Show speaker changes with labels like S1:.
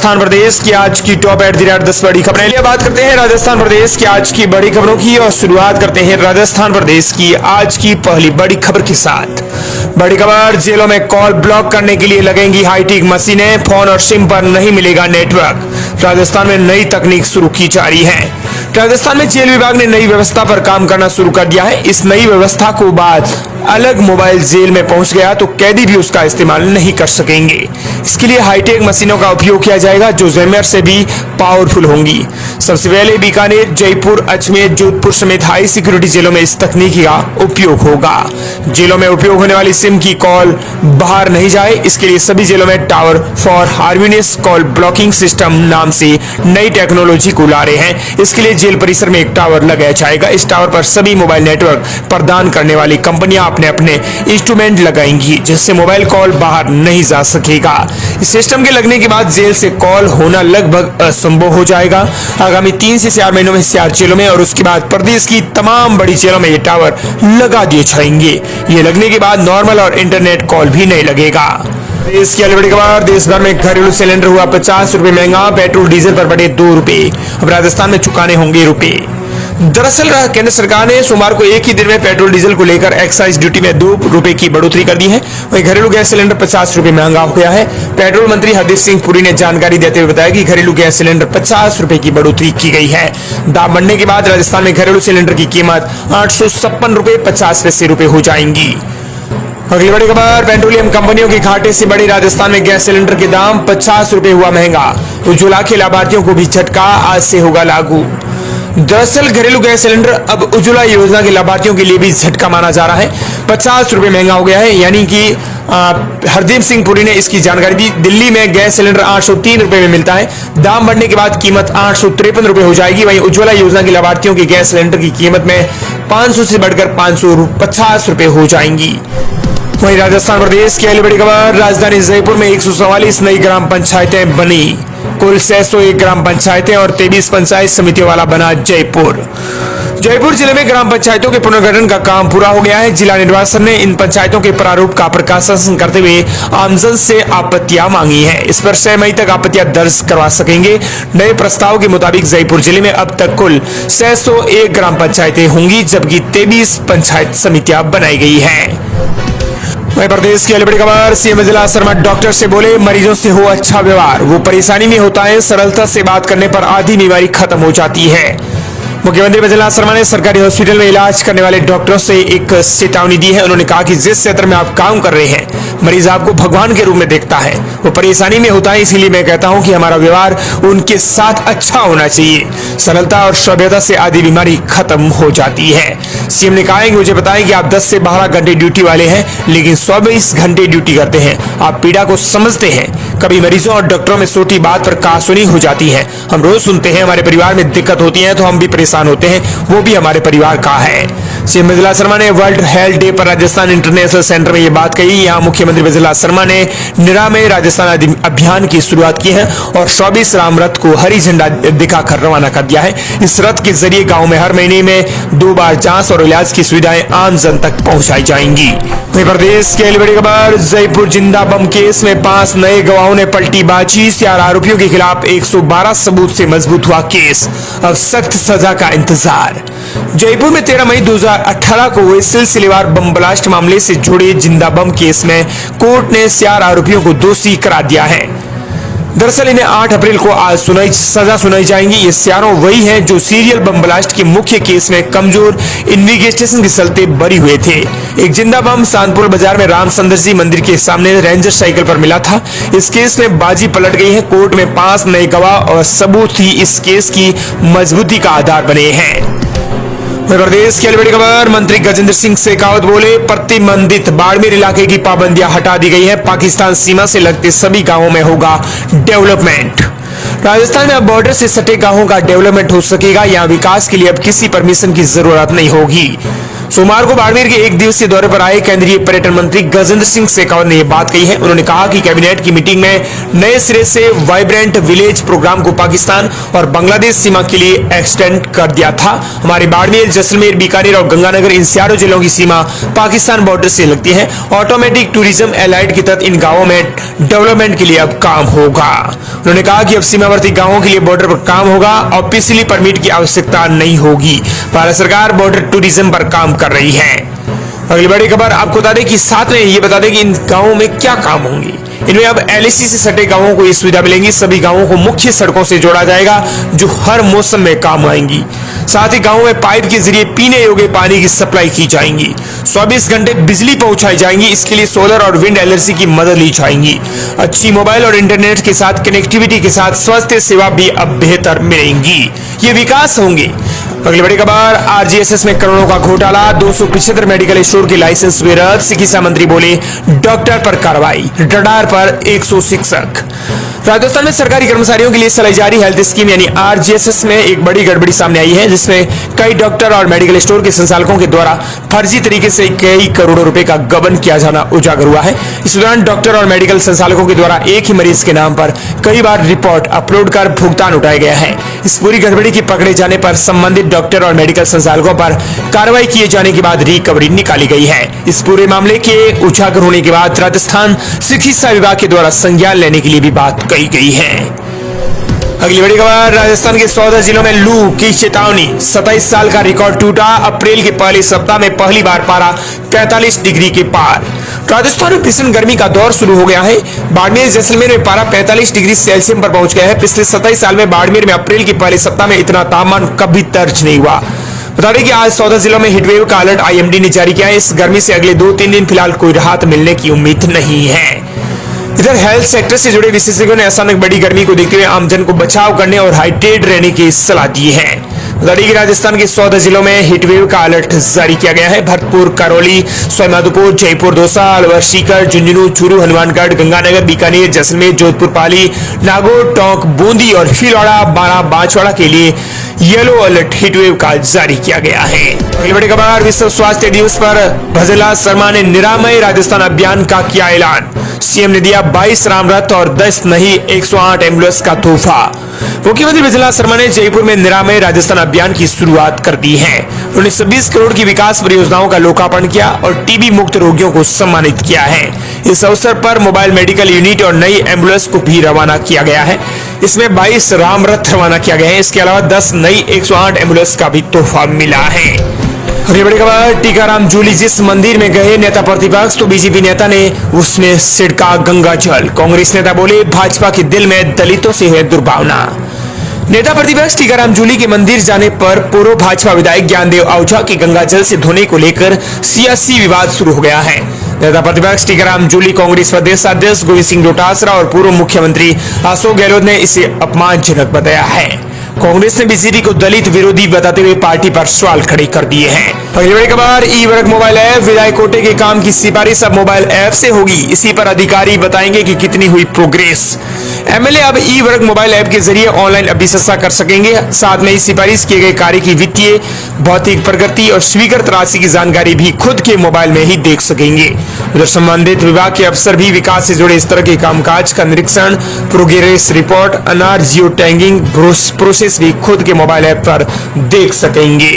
S1: राजस्थान प्रदेश की आज की टॉप एट द रेट 10 बड़ी खबरें लिए बात करते हैं राजस्थान प्रदेश की आज की बड़ी खबरों की और शुरुआत करते हैं राजस्थान प्रदेश की आज की पहली बड़ी खबर के साथ। बड़ी खबर, जेलों में कॉल ब्लॉक करने के लिए लगेंगी हाईटेक मशीनें, फोन और सिम पर नहीं मिलेगा नेटवर्क। राजस्थान में नई तकनीक शुरू की जा रही है। राजस्थान में जेल विभाग ने नई व्यवस्था पर काम करना शुरू कर दिया है। इस नई व्यवस्था को बाद अलग मोबाइल जेल में पहुंच गया तो कैदी भी उसका इस्तेमाल नहीं कर सकेंगे। इसके लिए हाईटेक मशीनों का उपयोग किया जाएगा जो जैमर से भी पावरफुल होंगी। सबसे पहले बीकानेर, जयपुर, अजमेर, जोधपुर समेत हाई सिक्योरिटी जेलों में इस तकनीकी का उपयोग होगा। जेलों में उपयोग होने वाली सिम की कॉल बाहर नहीं जाए, इसके लिए सभी जेलों में tower for harmonious call blocking system नाम से नई टेक्नोलॉजी को ला रहे हैं। इसके लिए जेल परिसर में एक टावर लगाया जाएगा। इस टावर पर सभी मोबाइल नेटवर्क प्रदान करने वाली कंपनियां अपने अपने इंस्ट्रूमेंट लगाएंगी, जिससे मोबाइल कॉल बाहर नहीं जा सकेगा। इस सिस्टम के लगने के बाद जेल से कॉल होना लगभग असंभव हो जाएगा। आगामी 3 से 4 महीनों में 4 जेलों में और उसके बाद प्रदेश की तमाम बड़ी जेलों में ये टावर लगा दिए जाएंगे। ये लगने के बाद नॉर्मल और इंटरनेट कॉल भी नहीं लगेगा। देश की बड़ी खबर, देश भर में घरेलू सिलेंडर हुआ 50 रुपए महंगा, पेट्रोल डीजल पर बढ़े 2 रुपए। अब राजस्थान में चुकाने होंगे रुपए। दरअसल केंद्र सरकार ने सोमवार को एक ही दिन में पेट्रोल डीजल को लेकर एक्साइज ड्यूटी में 2 रुपए की बढ़ोतरी कर दी है। वहीं घरेलू गैस सिलेंडर 50 रुपए महंगा हो गया है। पेट्रोल मंत्री हरदीप सिंह पुरी ने जानकारी देते हुए बताया कि घरेलू गैस सिलेंडर 50 रुपए की बढ़ोतरी की गई है। दाम बढ़ने के बाद राजस्थान में घरेलू सिलेंडर की कीमत 856 रुपए 50 पैसे हो जाएंगी। अगली बड़ी खबर, पेट्रोलियम कंपनियों के घाटे से बड़ी राजस्थान में गैस सिलेंडर के दाम 50 रुपए हुआ महंगा। उज्ज्वला के लाभार्थियों को भी झटका, आज से होगा लागू। दरअसल घरेलू गैस सिलेंडर अब उज्ज्वला योजना के लाभार्थियों के लिए भी झटका माना जा रहा है। 50 रुपए महंगा हो गया है, यानी कि हरदीप सिंह पुरी ने इसकी जानकारी दी। दिल्ली में गैस सिलेंडर 803 रुपए में मिलता है। दाम बढ़ने के बाद कीमत 853 रुपए हो जाएगी। वहीं उज्ज्वला योजना के लाभार्थियों की गैस सिलेंडर की कीमत में 500 से बढ़कर 550 रुपए हो जाएंगी। वहीं राजस्थान प्रदेश की अगली बड़ी खबर, राजधानी जयपुर में 144 नई ग्राम पंचायतें बनी। कुल 601 ग्राम पंचायतें और 23 पंचायत समितियों वाला बना जयपुर। जयपुर जिले में ग्राम पंचायतों के पुनर्गठन का काम पूरा हो गया है। जिला निर्वाचन ने इन पंचायतों के प्रारूप का प्रकाशन करते हुए आमजन से आपत्तियां मांगी है। इस पर 6 मई तक आपत्तियां दर्ज करवा सकेंगे। नए प्रस्ताव के मुताबिक जयपुर जिले में अब तक कुल 601 ग्राम पंचायतें होंगी, जबकि 23 पंचायत समितियां बनाई गई है। वहीं प्रदेश की बड़ी खबर, सीएम विजय शर्मा डॉक्टर से बोले मरीजों से हो अच्छा व्यवहार, वो परेशानी में होता है, सरलता से बात करने पर आधी बीमारी खत्म हो जाती है। मुख्यमंत्री विजय शर्मा ने सरकारी हॉस्पिटल में इलाज करने वाले डॉक्टरों से एक चेतावनी दी है। उन्होंने कहा कि जिस क्षेत्र में आप काम कर रहे हैं मरीज आपको भगवान के रूप में देखता है, वो परेशानी में होता है, इसीलिए मैं कहता हूं कि हमारा व्यवहार उनके साथ अच्छा होना चाहिए। सरलता और सभ्यता से आधी बीमारी खत्म हो जाती है। सीएम ने कहा है कि मुझे बताएं कि आप 10 से 12 घंटे ड्यूटी वाले हैं, लेकिन 24 घंटे ड्यूटी करते हैं। आप पीड़ा को समझते हैं। कभी मरीजों और डॉक्टरों में छोटी बात पर कहासुनी हो जाती है। हम रोज सुनते हैं हमारे परिवार में दिक्कत होती है तो हम भी परेशान होते हैं, वो भी हमारे परिवार का है। सीएम विजय शर्मा ने वर्ल्ड हेल्थ डे पर राजस्थान इंटरनेशनल सेंटर में ये बात कही। यहाँ मुख्यमंत्री विजय शर्मा ने निरा में राजस्थान अभियान की शुरुआत की है और 24 राम रथ को हरी झंडा दिखाकर रवाना कर दिया है। इस रथ के जरिए गाँव में हर महीने में 2 बार जांच और इलाज की सुविधाएं आम जन तक पहुंचाई जाएंगी। प्रदेश की बड़ी खबर, जयपुर जिंदा बम केस में 5 नए गवाहों ने पलटी बाजी। 4 आरोपियों के खिलाफ 112 सबूत से मजबूत हुआ केस, अब सख्त सजा का इंतजार। जयपुर में 13 मई 2018 को हुए सिलसिलेवार बम ब्लास्ट मामले से जुड़े जिंदा बम केस में कोर्ट ने 4 आरोपियों को दोषी करार दिया है। दरअसल इन्हें 8 अप्रैल को आज सजा सुनाई जाएंगी। ये चारों वही हैं जो सीरियल बम ब्लास्ट के मुख्य केस में कमजोर इन्वेस्टिगेशन के चलते बरी हुए थे। एक जिंदा बम शानपुर बाजार में रामचंद्र जी मंदिर के सामने रेंजर साइकिल पर मिला था। इस केस में बाजी पलट गई है। कोर्ट में 5 नए गवाह और सबूत ही इस केस की मजबूती का आधार बने हैं। प्रदेश की बड़ी खबर, मंत्री गजेंद्र सिंह शेखावत बोले प्रतिबंधित बाड़मेर इलाके की पाबंदियां हटा दी गई हैं। पाकिस्तान सीमा से लगते सभी गांवों में होगा डेवलपमेंट। राजस्थान में अब बॉर्डर से सटे गांवों का डेवलपमेंट हो सकेगा। यहाँ विकास के लिए अब किसी परमिशन की जरूरत नहीं होगी। सोमवार को बाड़मेर के एक दिवसीय दौरे पर आए केंद्रीय पर्यटन मंत्री गजेंद्र सिंह शेखावत ने यह बात कही है। उन्होंने कहा कि कैबिनेट की मीटिंग में नए सिरे से वाइब्रेंट विलेज प्रोग्राम को पाकिस्तान और बांग्लादेश सीमा के लिए एक्सटेंड कर दिया था। हमारे बाड़मेर, जैसलमेर, बीकानेर और गंगानगर इन चारों जिलों की सीमा पाकिस्तान बॉर्डर से लगती है। ऑटोमेटिक टूरिज्म एलाइड के तहत इन गाँवों में डेवलपमेंट के लिए अब काम होगा। उन्होंने कहा कि अब सीमावर्ती गाँवों के लिए बॉर्डर पर काम होगा और ऑफिशियली परमिट की आवश्यकता नहीं होगी। भारत सरकार बॉर्डर टूरिज्म पर काम कर रही है। अगली बड़ी खबर आपको बता दें कि साथ में ये बता दें कि इन गांवों में क्या काम होंगे। इनमें अब एलएसी से सटे गांवों को ये सुविधा मिलेंगी। सभी गांवों को मुख्य सड़कों से जोड़ा जाएगा जो हर मौसम में काम आएंगी। साथ ही गांवों में पाइप के जरिए पीने योग्य पानी की सप्लाई की जाएंगी। 24 घंटे बिजली पहुंचाई जाएंगी। इसके लिए सोलर और विंड एलएसी की मदद ली जाएगी। अच्छी मोबाइल और इंटरनेट के साथ कनेक्टिविटी के साथ स्वास्थ्य सेवा भी अब बेहतर मिलेंगी। ये विकास होंगे। अगली बड़ी खबर, आरजीएसएस में करोड़ों का घोटाला, 275 मेडिकल स्टोर की लाइसेंस हुए रद्द। चिकित्सा मंत्री बोले डॉक्टर पर कार्रवाई, रडार पर 100 शिक्षक। राजस्थान में सरकारी कर्मचारियों के लिए चलाई जा रही हेल्थ स्कीम यानी आरजीएसएस में एक बड़ी गड़बड़ी सामने आई है, जिसमें कई डॉक्टर और मेडिकल स्टोर के संचालकों के द्वारा फर्जी तरीके से कई करोड़ों रुपए का गबन किया जाना उजागर हुआ है। इस दौरान डॉक्टर और मेडिकल संचालकों के द्वारा एक ही मरीज के नाम पर कई बार रिपोर्ट अपलोड कर भुगतान उठाया गया है। इस पूरी गड़बड़ी की पकड़े जाने पर संबंधित डॉक्टर और मेडिकल संचालकों पर कार्रवाई किए जाने के बाद रिकवरी निकाली गई है। इस पूरे मामले के उजागर होने के बाद राजस्थान चिकित्सा विभाग के द्वारा संज्ञान लेने के लिए भी बात कही गई है। अगली बड़ी खबर, राजस्थान के 14 जिलों में लू की चेतावनी, 27 साल का रिकॉर्ड टूटा। अप्रैल के पहले सप्ताह में पहली बार पारा 45 डिग्री के पार। राजस्थान में भीषण गर्मी का दौर शुरू हो गया है। बाड़मेर, जैसलमेर में पारा 45 डिग्री सेल्सियस पर पहुंच गया है। पिछले 27 साल में बाड़मेर में अप्रैल के पहले सप्ताह में इतना तापमान कभी दर्ज नहीं हुआ। बता दें कि आज 14 जिलों में हीटवेव का अलर्ट आईएमडी ने जारी किया है। इस गर्मी से अगले 2-3 दिन फिलहाल कोई राहत मिलने की उम्मीद नहीं है। इधर हेल्थ सेक्टर से जुड़े विशेषज्ञों ने अचानक बड़ी गर्मी को देखते हुए आमजन को बचाव करने और हाइड्रेट रहने की सलाह दी है। बता दें कि राजस्थान के 14 जिलों में हीटवेव का अलर्ट जारी किया गया है। भरतपुर, करौली, सवाईमाधोपुर, जयपुर, दौसा, अलवर, सीकर, झुंझुनू, चूरू, हनुमानगढ़, गंगानगर, बीकानेर, जैसलमेर, जोधपुर, पाली, नागौर, टोंक, बूंदी और भीलवाड़ा, बारां, बांसवाड़ा के लिए येलो अलर्ट हीटवेव का जारी किया गया है। अगली बड़ी खबर, विश्व स्वास्थ्य दिवस पर भजला शर्मा ने निरामय राजस्थान अभियान का किया ऐलान। सीएम ने दिया 22 रामरथ और 10 नहीं 108 एम्बुलेंस का तोहफा। मुख्यमंत्री भजला शर्मा ने जयपुर में निरामय राजस्थान अभियान की शुरुआत कर दी है। उन्होंने 26 करोड़ की विकास परियोजनाओं का लोकार्पण किया और टीबी मुक्त रोगियों को सम्मानित किया है। इस अवसर पर मोबाइल मेडिकल यूनिट और नई एम्बुलेंस को भी रवाना किया गया है। इसमें 22 रामरथ रवाना किया गया है। इसके अलावा 10 नई 108 एम्बुलेंस का भी तोहफा मिला है। अगली बड़ी खबर, टीकाराम जूली जिस मंदिर में गए नेता प्रतिपक्ष तो बीजेपी नेता ने उसमें छिड़का गंगा जल। कांग्रेस नेता बोले भाजपा के दिल में दलितों से है दुर्भावना। नेता प्रतिपक्ष टीकाराम जूली के मंदिर जाने पर पूर्व भाजपा विधायक ज्ञानदेव आहूजा के गंगा जल से धोने को लेकर सियासी विवाद शुरू हो गया है। नेता प्रतिपक्ष टीकाराम जूली, कांग्रेस प्रदेश अध्यक्ष गोविंद सिंह डोटासरा और पूर्व मुख्यमंत्री अशोक गहलोत ने इसे अपमानजनक बताया है। कांग्रेस ने बीजेपी को दलित विरोधी बताते हुए पार्टी पर सवाल खड़े कर दिए हैं। अगली बड़ी खबर, ई वर्क मोबाइल ऐप, विधायक कोटे के काम की सिफारिश अब मोबाइल ऐप से होगी। इसी पर अधिकारी बताएंगे कि कितनी हुई प्रोग्रेस। एमएलए अब ई वर्क मोबाइल ऐप के जरिए ऑनलाइन अभिशंसा कर सकेंगे। साथ में ही सिफारिश किए गए कार्य की वित्तीय, भौतिक प्रगति और स्वीकृत राशि की जानकारी भी खुद के मोबाइल में ही देख सकेंगे। उधर संबंधित विभाग के अफसर भी विकास से जुड़े इस तरह के कामकाज का निरीक्षण, प्रोग्रेस रिपोर्ट, अनार जियो टैगिंग प्रोसेस भी खुद के मोबाइल ऐप पर देख सकेंगे।